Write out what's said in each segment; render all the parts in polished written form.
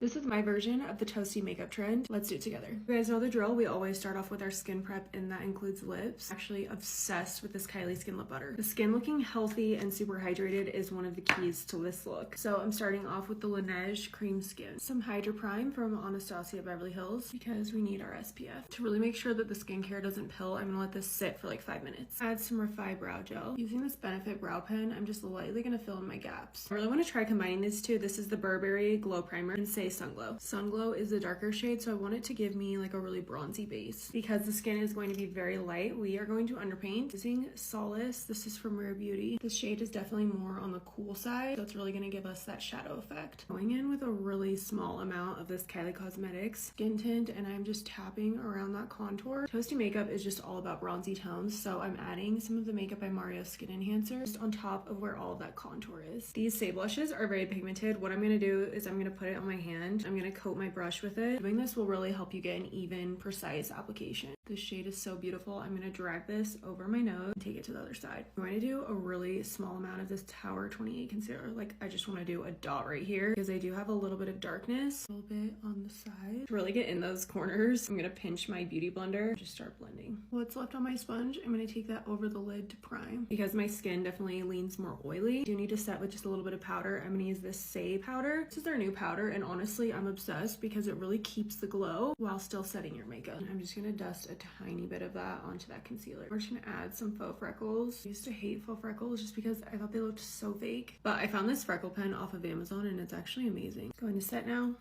This is my version of the toasty makeup trend. Let's do it together. You guys know the drill. We always start off with our skin prep, and that includes lips. Actually obsessed with this Kylie Skin Lip Butter. The skin looking healthy and super hydrated is one of the keys to this look. So I'm starting off with the Laneige Cream Skin. Some Hydra Prime from Anastasia Beverly Hills because we need our SPF. To really make sure that the skincare doesn't pill, I'm gonna let this sit for like 5 minutes. Add some Refi Brow Gel. Using this Benefit Brow Pen, I'm just lightly gonna fill in my gaps. I really wanna try combining these two. This is the Burberry Glow Primer and Say Sunglow. Sunglow is the darker shade, so I want it to give me like a really bronzy base. Because the skin is going to be very light, we are going to underpaint using Solace. This is from Rare Beauty. This shade is definitely more on the cool side, so it's really gonna give us that shadow effect. Going in with a really small amount of this Kylie Cosmetics skin tint, and I'm just tapping around that contour. Toasty makeup is just all about bronzy tones, so I'm adding some of the Makeup by Mario Skin Enhancer just on top of where all of that contour is. These Say blushes are very pigmented. What I'm gonna do is I'm gonna put it on my hand. I'm gonna coat my brush with it. Doing this will really help you get an even, precise application. This shade is so beautiful. I'm gonna drag this over my nose and take it to the other side. I'm going to do a really small amount of this Tower 28 concealer. Like, I just wanna do a dot right here because I do have a little bit of darkness, a little bit on the side. To really get in those corners, I'm gonna pinch my beauty blender and just start blending. What's left on my sponge, I'm gonna take that over the lid to prime. Because my skin definitely leans more oily, I do need to set with just a little bit of powder. I'm gonna use this Say powder. This is their new powder, and honestly, I'm obsessed because it really keeps the glow while still setting your makeup. I'm just gonna dust a tiny bit of that onto that concealer. We're just gonna add some faux freckles. I used to hate faux freckles just because I thought they looked so fake, but I found this freckle pen off of Amazon and it's actually amazing. Going to set now.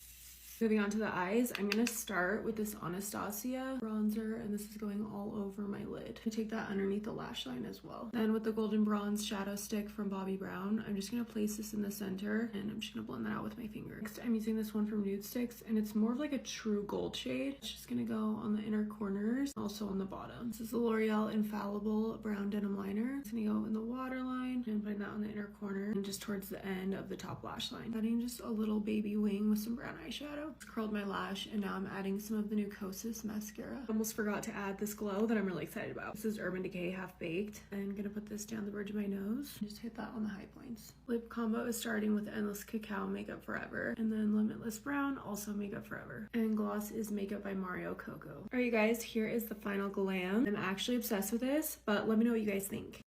Moving on to the eyes, I'm gonna start with this Anastasia bronzer, and this is going all over my lid. I take that underneath the lash line as well. Then with the Golden Bronze Shadow Stick from Bobbi Brown, I'm just gonna place this in the center, and I'm just gonna blend that out with my finger. Next, I'm using this one from Nude Sticks, and it's more of like a true gold shade. It's just gonna go on the inner corners, also on the bottom. This is the L'Oreal Infallible Brown Denim Liner. It's gonna go in the waterline, and putting that on the inner corner, and just towards the end of the top lash line. Adding just a little baby wing with some brown eyeshadow. Curled my lash, and now I'm adding some of the new Kosas mascara. Almost forgot to add this glow that I'm really excited about. This is Urban Decay Half Baked. I'm gonna put this down the bridge of my nose. Just hit that on the high points. Lip combo is starting with Endless Cacao Makeup Forever, and then Limitless Brown, also Makeup Forever. And gloss is Makeup by Mario Coco. Alright you guys, here is the final glam. I'm actually obsessed with this, but let me know what you guys think.